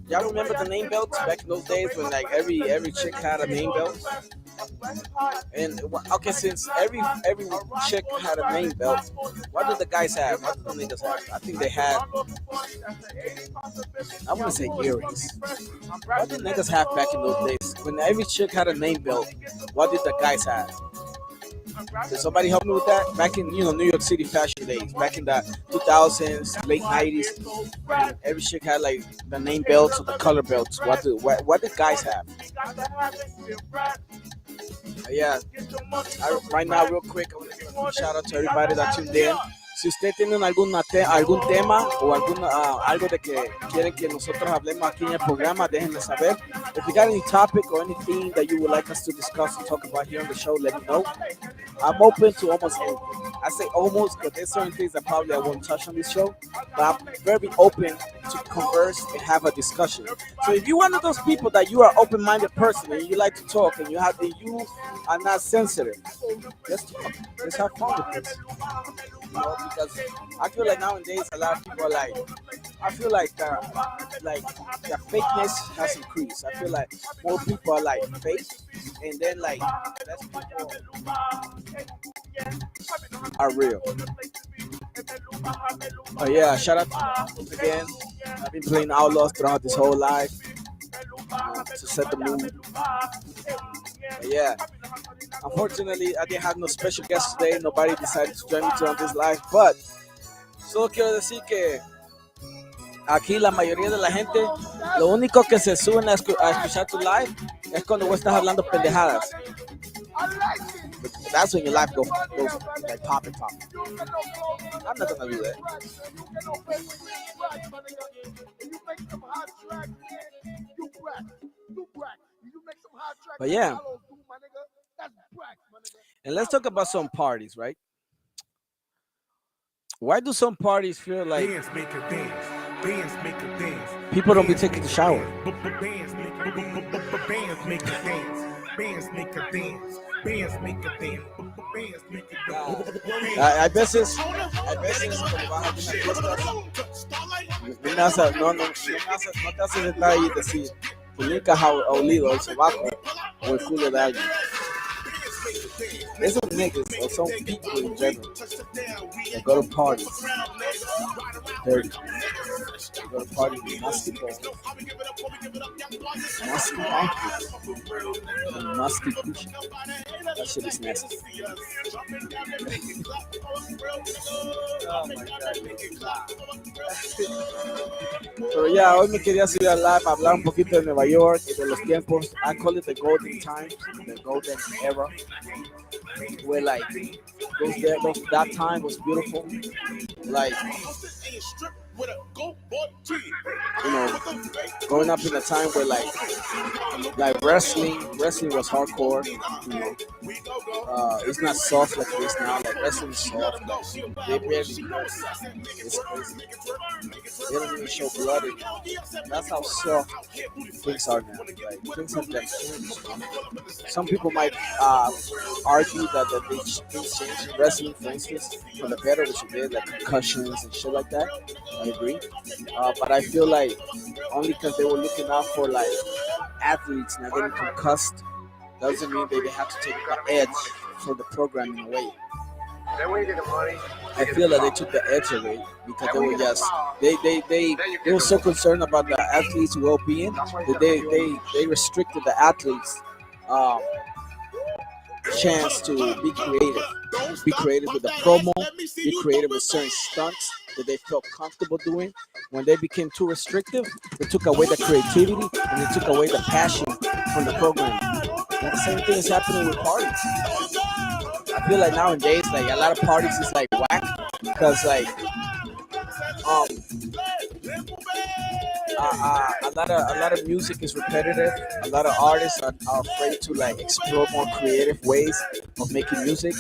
Speaker 2: Y'all remember the name belts back in those days when like every chick had a name belt? And okay, since every chick had a name belt, what did the guys have? What did the niggas have? I think they had, I want to say earrings. What did niggas have back in those days? When every chick had a name belt, what did the guys have? Did somebody help me with that? Back in New York City fashion days, back in the 2000s, late 90s, every chick had like the name belts or the color belts. What did guys have? Yeah. Right now, real quick, I want to give a shout out to everybody that tuned in. Si usted tiene algún tema o algo de que quieren que nosotros hablemos aquí en el programa, déjenme saber. If you got any topic or anything that you would like us to discuss and talk about here on the show, let me know. I'm open to almost anything. I say almost because there's certain things that probably I won't touch on this show, but I'm very open to converse and have a discussion. So if you're one of those people that you are open-minded person and you like to talk and you are not sensitive, let's have fun with this. You know, because I feel like nowadays a lot of people are like, I feel like the fakeness has increased. I feel like more people are like fake, and then like less people are real. But yeah, shout out to again. I've been playing Outlaws throughout this whole life to set the mood. But yeah, unfortunately, I didn't have no special guests today. Nobody decided to join me on this live, but solo quiero decir que aquí la mayoría de la gente, lo único que se suben a escuchar tu live es cuando vos estás hablando pendejadas. That's when your life goes like popping. I'm not gonna do that. But yeah, and let's talk about some parties, right? Why do some parties feel like people don't be taking the shower? A veces cuando vas a una fiesta, no te hace detalle y decir que nunca has olido el sobaco o el culo de alguien. There's some niggas or some people in general that go to parties dirty. They go to parties with musky balls, musky ankles, and musky coochie. That shit is nasty. Oh my God. Pero ya, hoy me quería subir al live a hablar un poquito de Nueva York y de los tiempos. I call it the golden time, the golden era. Where like that time was beautiful, like you know, growing up in a time where like wrestling was hardcore. You know, it's not soft like it is now. Like wrestling is soft. They barely it's crazy. They don't even show blood in it. That's how soft things are now. Like things have been changed. Some people might argue that they changed in wrestling, for instance, for the better, which it did, like concussions and shit like that. I agree, but I feel like only because they were looking out for like athletes not getting concussed doesn't mean they have to take the edge for the programming away. I feel that they took the edge away because they were just they were so concerned about the athletes' well-being that they restricted the athletes' chance to be creative with the promo, be creative with certain stunts that they felt comfortable doing. When they became too restrictive, they took away the creativity and they took away the passion from the program. And the same thing is happening with parties. I feel like nowadays, like a lot of parties is like whack because like a lot of music is repetitive. A lot of artists are afraid to like explore more creative ways of making music.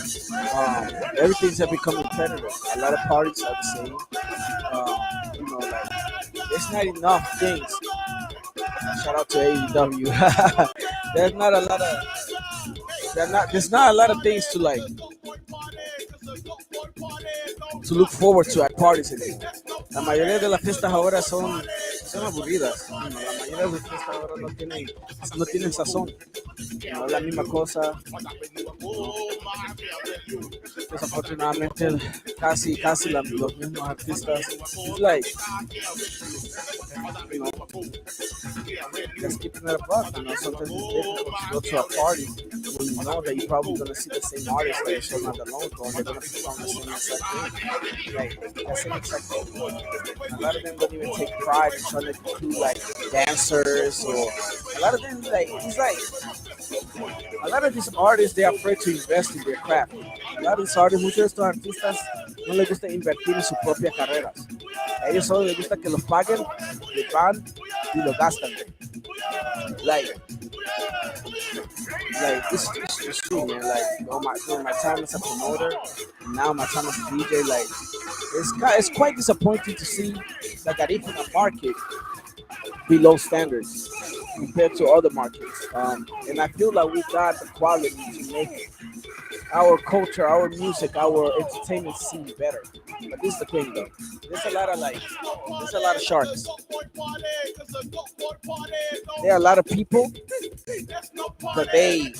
Speaker 2: Everything's have become repetitive. A lot of parties are the same. You know, like there's not enough things. Shout out to AEW. There's not a lot of things to like to look forward to at parties anymore. La mayoría de las fiestas ahora son aburridas. La mayoría de las fiestas ahora no tienen sazón. No es la misma cosa. Desafortunadamente, casi los mismos artistas. It's like, you know, just keeping it above. You know, sometimes it's difficult to go to a party when you know that you're probably going to see the same artist that you're showing at the long ago, and they're going to perform the same exact thing. Like, the same exact thing. A lot of them don't even take pride in trying to do like dancers, or a lot of them like it's like a lot of these artists, they're afraid to invest in their craft. A lot of these artists, muchos de estos artistas no les gusta invertir en sus propias carreras. A ellos solo les gusta que los paguen, que van y lo gastan. Like it's true, man. Like during my time as a promoter, and now my time as a DJ, like it's quite disappointing to see like that even a market below standards compared to other markets. And I feel like we got the quality to make our culture, our music, our entertainment scene better. But this is the thing, though. There's a lot of sharks. There are a lot of people, but they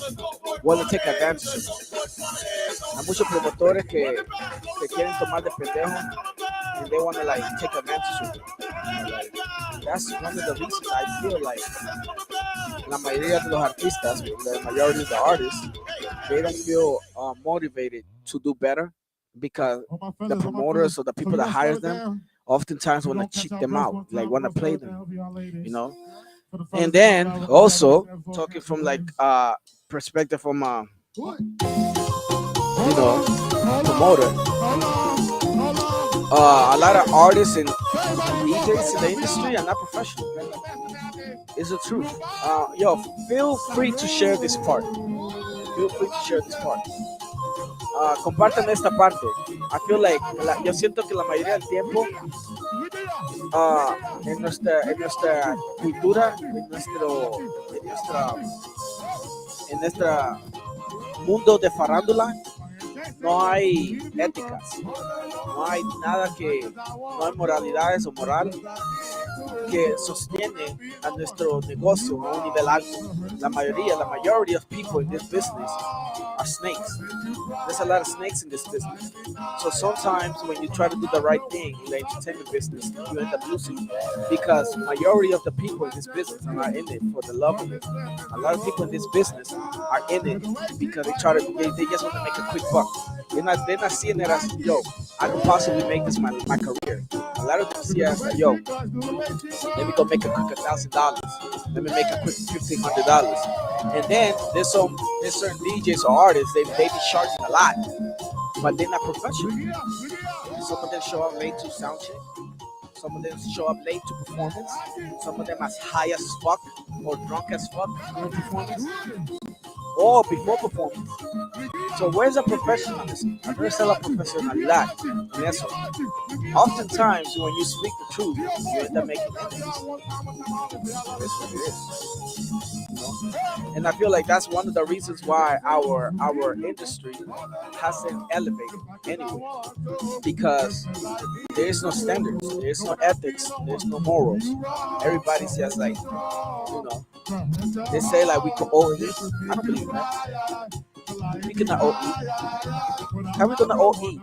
Speaker 2: want to take advantage of it. Hay muchos promotores que se quieren tomar de pendejo and they want to like take advantage of it. Like, that's one of the reasons I feel like la mayoría de los artistas, the majority of the artists, they don't feel motivated to do better because the promoters or the people that hire them oftentimes want to cheat them out, like want to play them, you know. And then also talking from like perspective from promoter, a lot of artists and DJs in the industry are not professional. It's the truth. Feel free to share this part. Compartan esta parte. I feel like yo siento que la mayoría del tiempo en nuestra cultura, en nuestra mundo de farándula, no hay éticas, no hay nada no hay moralidades o moral que sostiene a nuestro negocio a un nivel alto. La majority of people in this business are snakes. There's a lot of snakes in this business. So sometimes when you try to do the right thing in the entertainment business, you end up losing because majority of the people in this business are not in it for the love of it. A lot of people in this business are in it because they just want to make a quick buck. They're not seeing it as, yo, I could possibly make this my career. A lot of them see it as, yo, let me go make a quick $1,000. Let me make a quick $1,500. And then there's certain DJs or artists, they be charging a lot, but they're not professional. Some of them show up late to sound check. Some of them show up late to performance. Some of them as high as fuck or drunk as fuck during performance or before performance. So where's the professionalism? Where's la profesionalidad en eso? Oftentimes when you speak the truth, you end up making enemies. That's what it is. You know? And I feel like that's one of the reasons why our industry hasn't elevated anyway. Because there is no standards, there is no ethics, there's no morals. Everybody says like, they say like we can all eat. I don't believe that. We cannot all eat. How are we gonna all eat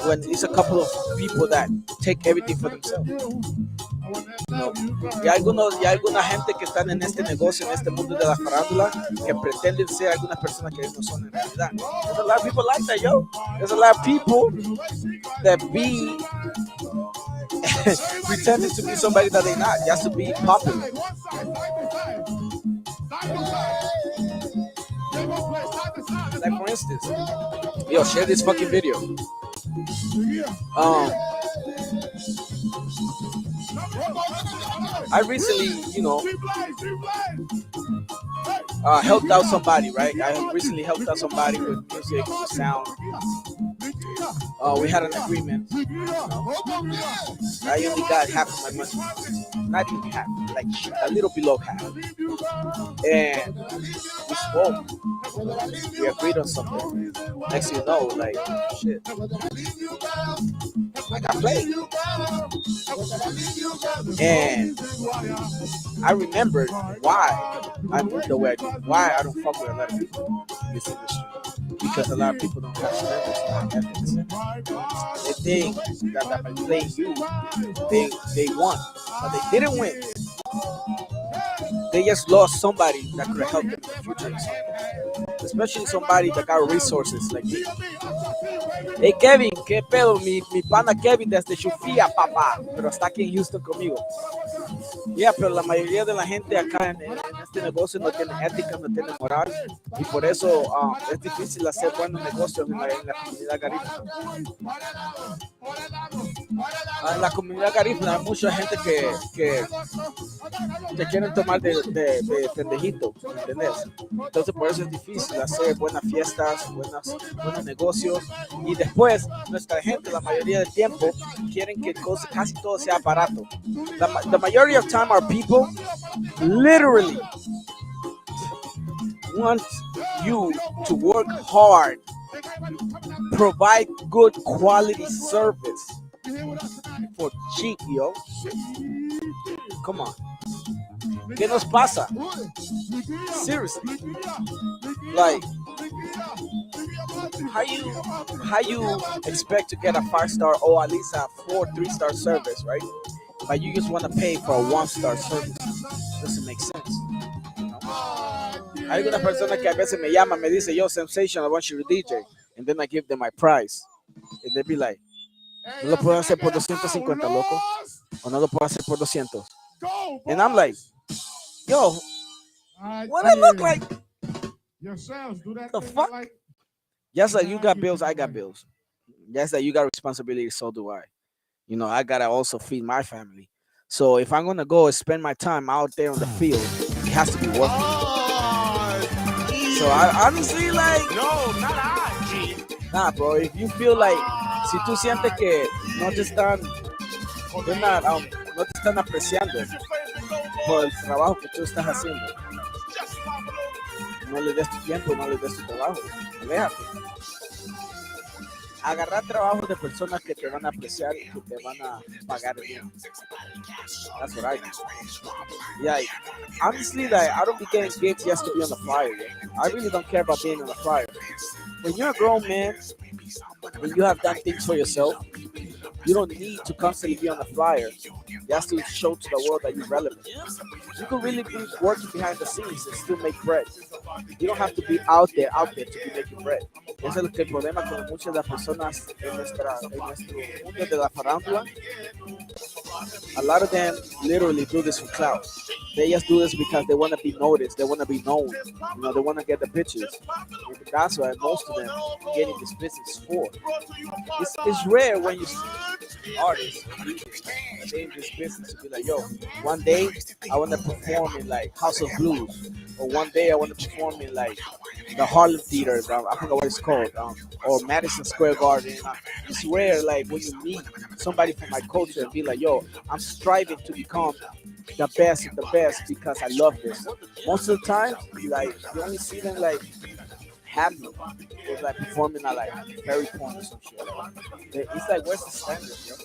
Speaker 2: when it's a couple of people that take everything for themselves? Y alguna gente que están en este negocio, en este mundo de la farándula, que pretenden ser algunas personas que no son en realidad. There's a lot of people like that, yo. There's a lot of people that be pretending to be somebody that they're not, just to be popular. Like for instance, yo, share this fucking video. I recently, helped out somebody, right? I recently helped out somebody with music, with sound. We had an agreement. I only got half of my money. Not even half, like a little below half. And we spoke. We agreed on something. Next thing you know, like, shit. I got played. And I remembered why I moved the way I do, why I don't fuck with a lot of people in this industry. Because a lot of people don't have standards and ethics. They think that by playing you, they won, but they didn't win. They just lost somebody that could have helped them in the future. Especially somebody that got resources like me. Hey Kevin, ¿qué pedo? Mi pana Kevin desde Chufía, papá. Pero está aquí en Houston conmigo. Yeah, pero la mayoría de la gente acá en este negocio no tiene ética, no tiene moral, y por eso es difícil hacer buenos negocios en la comunidad garífuna. En la comunidad garífuna hay mucha gente que quieren tomar de pendejito, ¿entendés? Entonces por eso es difícil hacer buenas fiestas, buenos negocios, y después nuestra gente la mayoría del tiempo quieren que casi todo sea barato. The majority of time our people literally want you to work hard, provide good quality service for cheap, yo. Come on. ¿Qué nos pasa? Seriously. Like, how you expect to get a 5-star or at least a 4 3-star service, right? But you just want to pay for a 1-star service. Doesn't make sense. You know? Hay una persona que a veces me llama, me dice, yo, Samsation, I want you to DJ. And then I give them my price. And they be like, ¿no lo puedo hacer por 250, loco? ¿O no lo puedo hacer por 200? And I'm like, yo, what I look like?
Speaker 4: Yourselves, do that
Speaker 2: The
Speaker 4: thing
Speaker 2: fuck?
Speaker 4: like
Speaker 2: Just like you got bills, I got bills. Just like you got responsibility, so do I. You know, I gotta also feed my family. So if I'm gonna go and spend my time out there on the field, it has to be worth it. So I honestly like,
Speaker 1: No, not I, G.
Speaker 2: nah, bro. If you feel like, si tú sientes que no te están, no te están apreciando por el trabajo que tú estás haciendo, no le des tu tiempo, no le des tu trabajo, aléjate. Agarrar trabajo de personas que te van a apreciar y que te van a pagar bien. That's what I do. Yeah, honestly, like, I don't be getting gigs just to be on the flyer. Yeah. I really don't care about being on the flyer. When you're a grown man and you have done things for yourself, you don't need to constantly be on the flyer. You have to show to the world that you're relevant. You can really be working behind the scenes and still make bread. You don't have to be out there to be making bread. Ese es el problema con muchas de las personas en nuestro mundo de la farándula. A lot of them literally do this for clout. They just do this because they want to be noticed. They want to be known. You know, they want to get the bitches. And that's why most of them get in this business for. It's rare when you see artists in this business to be like, yo, one day I want to perform in like House of Blues, or one day I want to perform in like the Harlem Theater, I forgot what it's called, or Madison Square Garden. It's rare, like, when you meet somebody from my culture and be like, yo, I'm striving to become the best of the best because I love this. Most of the time, like, you only see them like happy with like performing at like Perry Point or some shit. It's like, where's the standard, yo?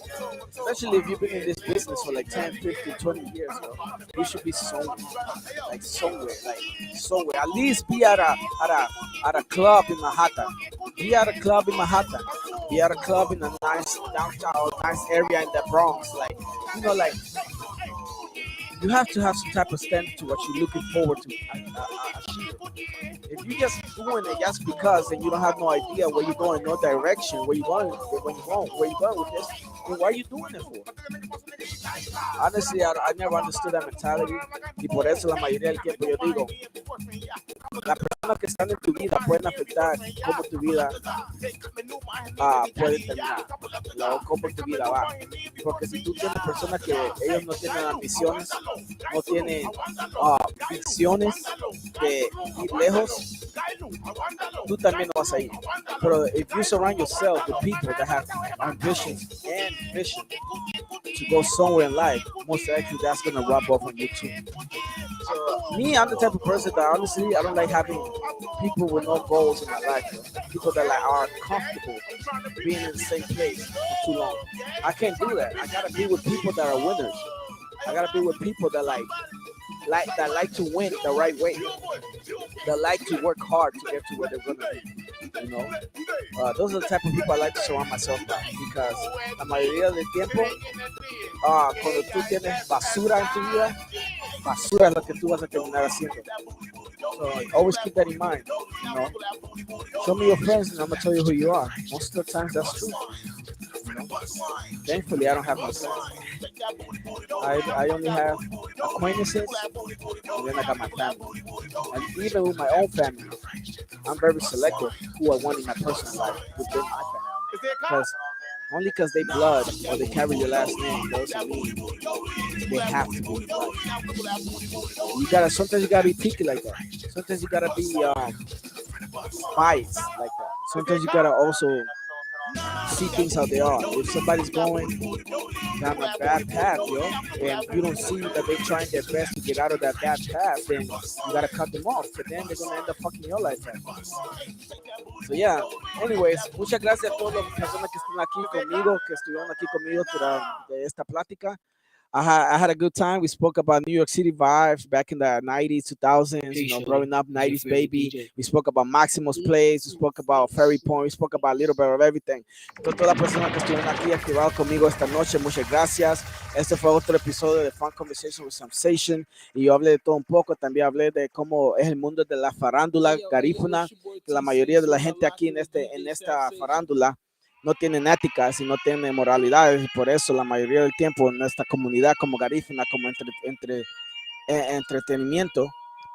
Speaker 2: Especially if you've been in this business for like 10, 15, 20 years, yo. You should be somewhere. At least be at a club in Manhattan. Be at a club in Manhattan. Be at a club in a nice downtown, nice area in the Bronx. Like, you know, like, you have to have some type of standard to what you're looking forward to achieving. If you're just doing it just because and you don't have no idea where you're going, no direction, where you're going with this, then why are you doing it for? Honestly, I never understood that mentality, y por eso la mayoría del tiempo yo digo, las personas que están en tu vida pueden afectar cómo tu vida puede terminar, cómo tu vida va. Porque si tú tienes personas que ellos no tienen ambiciones, no tienen visiones de ir lejos, tú también no vas a ir. Pero if you surround yourself with people that have ambitions and vision to go somewhere in life, most likely that's going to rub off on you too. So me, I'm the type of person that honestly, I don't like having people with no goals in my life. People that like are comfortable being in the same place for too long. I can't do that. I gotta be with people that are winners. I gotta be with people that like to win the right way. That like to work hard to get to where they're gonna be. You know, those are the type of people I like to surround myself with, because la mayoría del tiempo, cuando tú tienes basura en tu vida, basura es lo que tú vas a terminar haciendo. So always keep that in mind. You know, show me your friends and I'm gonna tell you who you are. Most of the times that's true. You Thankfully, I don't have no friends. I only have acquaintances, and then I got my family. And even with my own family, I'm very selective who I want in my personal life within my family. Because only because they blood or they carry your last name doesn't mean they have to be blood. Sometimes you gotta be picky like that. Sometimes you gotta be biased like that. Sometimes you gotta also see things how they are. If somebody's going down a bad path, and you don't see that they're trying their best to get out of that bad path, then you gotta cut them off. But then they're gonna end up fucking your life up. So yeah, anyways, muchas gracias a todas las personas que están aquí conmigo, que estuvieron aquí conmigo durante esta plática. I had a good time. We spoke about New York City vibes back in the 90s, 2000s, growing up, 90s baby. We spoke about Maximos Place. We spoke about Ferry Point. We spoke about a little bit of everything. Todas las personas que estuvieron aquí activadas conmigo esta noche, muchas gracias. Este fue otro episodio de Fun Conversation with Samsation. Y yo hablé de todo un poco. También hablé de cómo es el mundo de la farándula garífuna. Que la mayoría de la gente aquí en esta farándula no tienen éticas y no tienen moralidades, y por eso la mayoría del tiempo en esta comunidad como garífuna, como entretenimiento,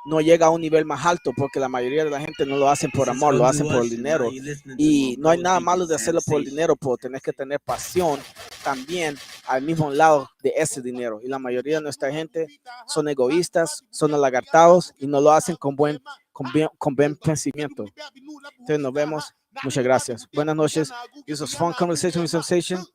Speaker 2: no llega a un nivel más alto, porque la mayoría de la gente no lo hacen por amor, lo hacen por el dinero, y no hay nada malo de hacerlo por el dinero, pero tenés que tener pasión también al mismo lado de ese dinero, y la mayoría de nuestra gente son egoístas, son alagartados, y no lo hacen con buen pensamiento. Entonces nos vemos. Muchas gracias. Buenas noches. This was Fun Conversation with Sensation.